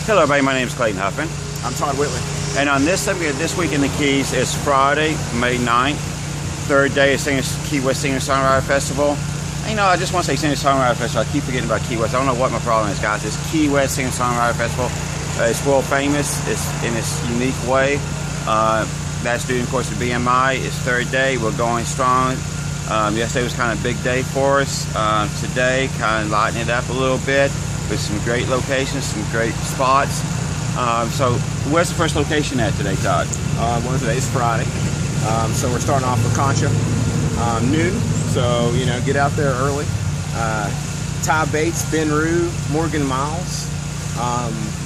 Hello everybody, my name is Clayton Huffman. I'm Todd Whitley. And on this week in the Keys is Friday, May 9th, third day of Key West Singer-songwriter Festival. And, you know, I just want to say Singer-songwriter Festival. I keep forgetting about Key West. I don't know what my problem is, guys. It's Key West Singer-songwriter Festival. It's world famous. It's in its unique way. That's due, of course, to BMI. It's third day. We're going strong. Yesterday was kind of a big day for us. Today, kind of lightening it up a little bit with some great locations, some great spots. So where's the first location at today, Todd? Well, today's Friday. So we're starting off with Concha, noon. So, you know, get out there early. Ty Bates, Ben Rue, Morgan Miles,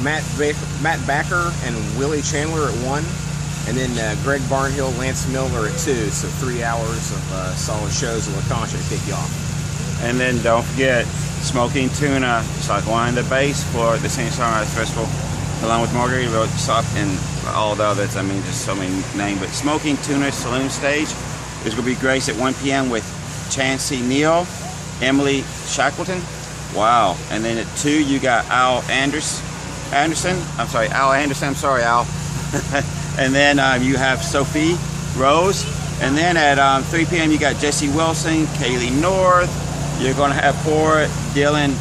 Matt Backer, and Willie Chandler at 1. And then Greg Barnhill, Lance Miller at 2. So 3 hours of solid shows at La Concha to kick you off. And then don't forget, Smoking Tuna. It's like one of the base for the Singer-songwriter Festival, along with Margarita Stop and all the others. I mean, just so many names. But Smoking Tuna Saloon stage is going to be graced at 1 p.m. with Chancey Neal, Emily Shackleton. Wow. And then at 2, you got Al Anderson. I'm sorry, Al. And then you have Sophie Rose. And then at 3 p.m. you got Jesse Wilson, Kaylee North. You're going to have 4, Dylan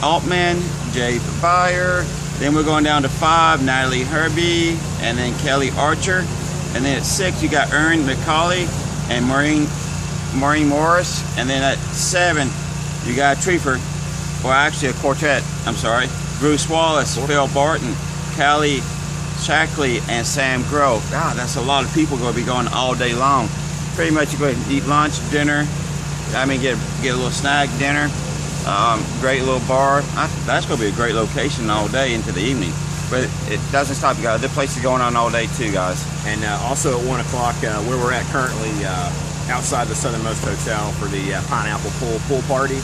Altman, Jay Beyer. Then we're going down to 5, Natalie Herbie, and then Kelly Archer. And then at 6, you got Erin McCauley and Maureen Morris. And then at 7, you got Treefer, well, actually a quartet, I'm sorry. Bruce Wallace, Phil Barton, Callie Shackley, and Sam Grove. God, that's a lot of people going to be going all day long. Pretty much you go ahead and eat lunch, dinner. I mean, get a little snack, dinner. Great little bar. That's going to be a great location all day into the evening. But it doesn't stop. You got other places going on all day too, guys. And also at 1 o'clock, where we're at currently, outside the Southernmost Hotel for the Pineapple Pool Party.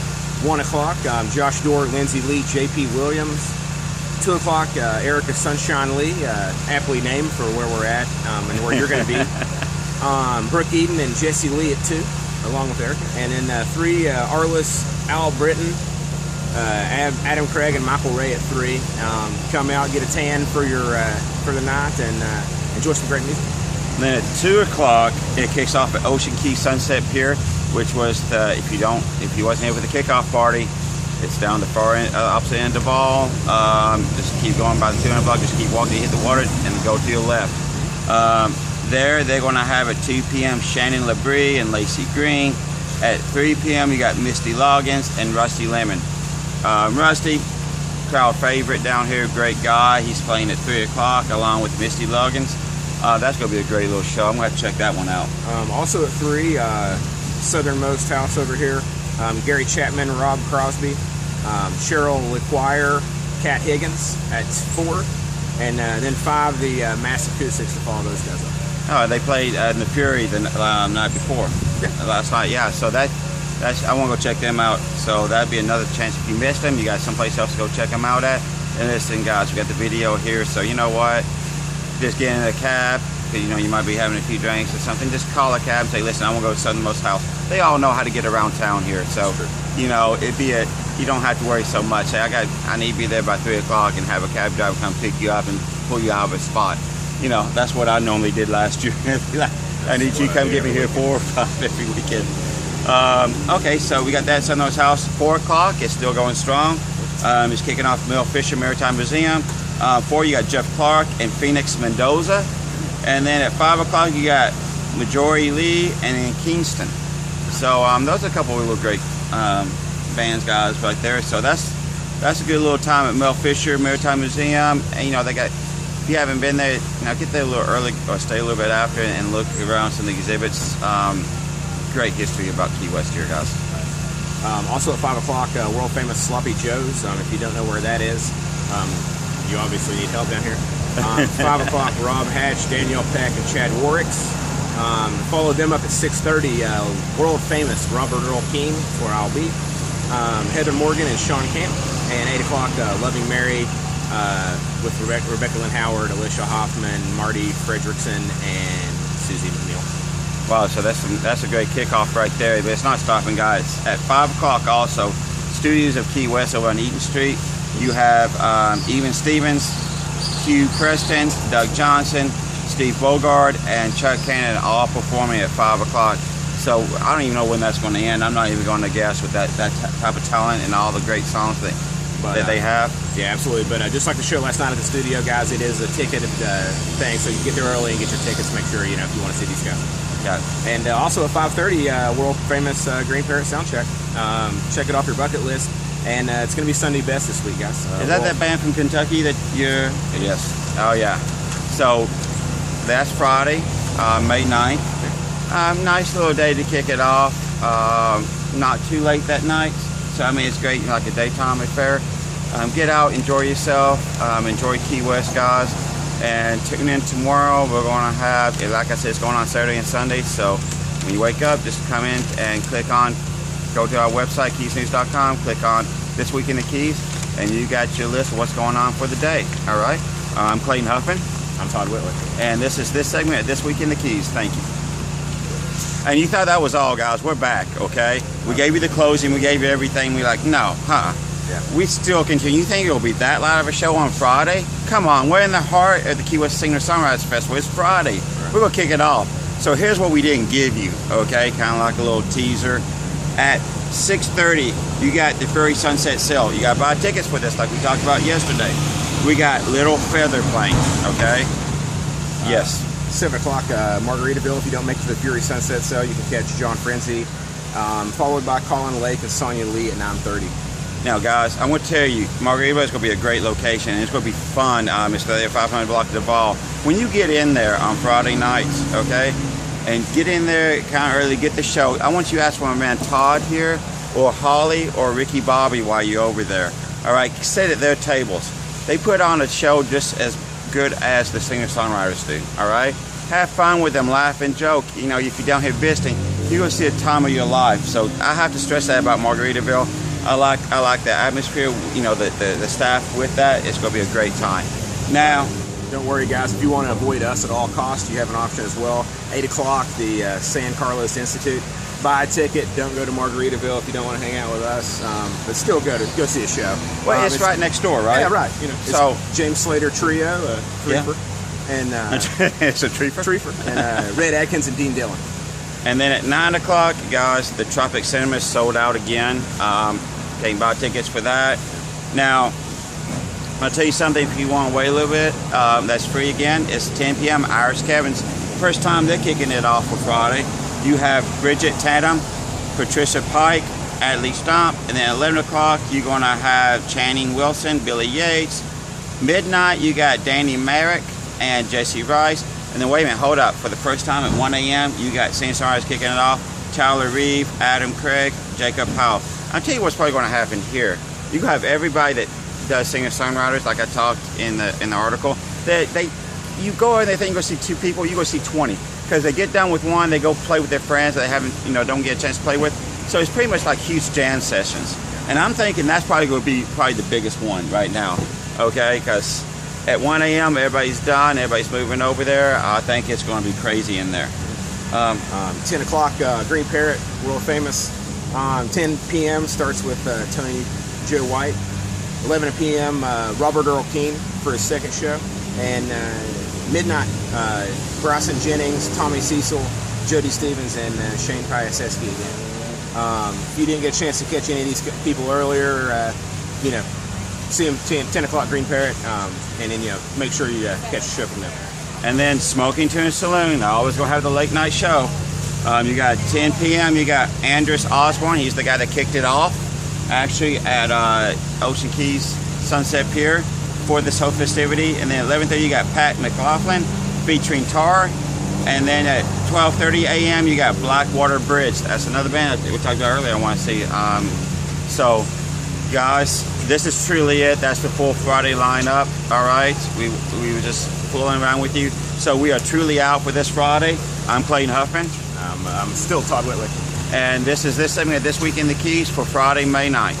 1 o'clock, Josh Dorr, Lindsay Lee, J.P. Williams. 2 o'clock, Erica Sunshine Lee, aptly named for where we're at and where you're going to be. Brooke Eden and Jesse Lee at 2, along with Erica. And then 3, Arliss, Al Britton, Adam Craig, and Michael Ray at 3. Come out, get a tan for the night, and enjoy some great music. And then at 2 o'clock, it kicks off at Ocean Key Sunset Pier, which was if you wasn't here for the kickoff party, it's down the far end, opposite end of all. Just keep going by the 200 block. Just keep walking, hit the water, and go to your left. They're going to have at 2 p.m. Shannon LeBrie and Lacey Green. At 3 p.m. you got Misty Loggins and Rusty Lemon. Rusty, crowd favorite down here, great guy. He's playing at 3 o'clock along with Misty Loggins. That's going to be a great little show. I'm going to check that one out. Also at 3, Southernmost House over here. Gary Chapman, Rob Crosby, Cheryl LeQuire, Kat Higgins at 4. And then 5, the Mass Acoustics to follow those guys up. Oh, they played in the Fury the night before. Yeah. Last night, yeah. So that's I want to go check them out. So that'd be another chance. If you missed them, you got someplace else to go check them out at. And listen, guys, we got the video here. So you know what? Just get in a cab. You know, you might be having a few drinks or something. Just call a cab and say, listen, I want to go to Southernmost House. They all know how to get around town here. So, you know, you don't have to worry so much. Say, I need to be there by 3 o'clock and have a cab driver come pick you up and pull you out of a spot. You know, that's what I normally did last year. I need you to come get me here 4 or 5 every weekend. Okay, so we got that Southernmost House, 4 o'clock. It's still going strong. It's kicking off Mel Fisher Maritime Museum. 4, you got Jeff Clark and Phoenix Mendoza. And then at 5 o'clock, you got Majori Lee and in Kingston. So those are a couple of little great bands, guys, right there. So that's a good little time at Mel Fisher Maritime Museum. And you know, they got, if you haven't been there, you know, get there a little early or stay a little bit after and look around some of the exhibits. Great history about Key West here, guys. Also at 5 o'clock, world famous Sloppy Joe's. If you don't know where that is, you obviously need help down here. 5 o'clock, Rob Hatch, Danielle Peck, and Chad Warricks. Follow them up at 6:30. World famous Robert Earl King, where I'll be. Heather Morgan and Sean Camp. And 8 o'clock, Loving Mary with Rebecca Lynn Howard, Alicia Hoffman, Marty Fredrickson, and Susie McNeil. Wow, so that's a great kickoff right there. But it's not stopping, guys. At 5 o'clock also, Studios of Key West over on Eaton Street. You have Even Stevens, Hugh Preston, Doug Johnson, Steve Bogard, and Chuck Cannon all performing at 5 o'clock. So I don't even know when that's going to end. I'm not even going to guess with that type of talent and all the great songs that they have. Yeah, absolutely. But just like the show last night at the studio, guys, it is a ticketed thing, so you get there early and get your tickets. Make sure, if you want to see these guys. Yeah. And also at 5:30, world famous Green Parrot sound check. Check it off your bucket list. And it's going to be Sunday Best this week, guys. Is that band from Kentucky that you're? Yes. Oh yeah. So that's Friday, May 9th. Nice little day to kick it off. Not too late that night. So I mean, it's great, like a daytime affair. Get out, enjoy yourself, enjoy Key West, guys, and tune in tomorrow. We're going to have, like I said, it's going on Saturday and Sunday. So when you wake up, just come in and go to our website, keysnews.com, click on This Week in the Keys, and you got your list of what's going on for the day. All right. I'm Clayton Huffman. I'm Todd Whitley. And this is this segment, This Week in the Keys. Thank you. And you thought that was all, guys. We're back, okay? We gave you the closing. We gave you everything. We're like, no, Yeah. We still continue. You think it'll be that loud of a show on Friday? Come on. We're in the heart of the Key West Singer-songwriter Festival. It's Friday. Right. We're going to kick it off. So here's what we didn't give you, okay? Kind of like a little teaser. At 6:30, you got the Furry Sunset Sale. You got to buy tickets for this like we talked about yesterday. We got Little Feather playing, okay? Yes. 7 o'clock, Margaritaville. If you don't make it to the Fury Sunset Sale, you can catch John Frenzy, followed by Colin Lake and Sonia Lee at 9:30. Now, guys, I'm going to tell you, Margaritaville is going to be a great location, and it's going to be fun. It's the 500 block of Duval. When you get in there on Friday nights, okay, and get in there kind of early, get the show, I want you to ask for my man Todd here, or Holly, or Ricky Bobby while you're over there. All right, sit at their tables. They put on a show just as good as the singer-songwriters do. All right, have fun with them, laugh and joke. If you're down here visiting, you're going to see the time of your life. So I have to stress that about Margaritaville. I like the atmosphere, the staff with that. It's going to be a great time. Now, don't worry, guys. If you want to avoid us at all costs, you have an option as well. 8 o'clock, the San Carlos Institute. Buy a ticket. Don't go to Margaritaville if you don't want to hang out with us. But still go see a show. Well, it's right next door, right? Yeah, right. So James Slater Trio, Triefer, and it's a Triefer, and Red Atkins and Dean Dillon. And then at 9 o'clock, guys, the Tropic Cinema is sold out again. They can buy tickets for that. Now, I'll tell you something, if you want to wait a little bit, that's free again. It's 10 p.m. Irish Kevin's. First time they're kicking it off for Friday. You have Bridget Tatum, Patricia Pike, Adley Stomp, and then at 11 o'clock, you're going to have Channing Wilson, Billy Yates. Midnight, you got Danny Merrick and Jesse Rice. And then wait a minute, hold up. For the first time at 1 a.m., you got singer-songwriters kicking it off. Tyler Reeve, Adam Craig, Jacob Powell. I'll tell you what's probably going to happen here. You have everybody that does singer-songwriters, like I talked in the article. You go and they think you're going to see 2 people, you go see 20. Because they get done with one, they go play with their friends that they haven't, don't get a chance to play with. So it's pretty much like huge jam sessions. And I'm thinking that's probably going to be the biggest one right now. Okay, because at 1 a.m. everybody's done, everybody's moving over there. I think it's going to be crazy in there. 10 o'clock, Green Parrot, world famous. 10 p.m. starts with Tony Joe White. 11 p.m. Robert Earl Keen for his second show. And midnight, Bryson Jennings, Tommy Cecil, Jody Stevens, and Shane Piaseski again. If you didn't get a chance to catch any of these people earlier, see them 10 o'clock Green Parrot, and then make sure you catch a show from them. And then Smoking Tuna Saloon, I always go have the late night show. You got 10 p.m. You got Andrus Osborne. He's the guy that kicked it off, actually at Ocean Keys Sunset Pier for this whole festivity. And then at 11:30 you got Pat McLaughlin featuring Tar. And then at 12:30 a.m. you got Blackwater Bridge. That's another band that we talked about earlier. I want to see. So, guys, this is truly it. That's the full Friday lineup. All right, we were just fooling around with you. So we are truly out for this Friday. I'm Clayton Huffman. I'm still Todd Whitley. And this is this segment of This Week in the Keys for Friday, May 9th.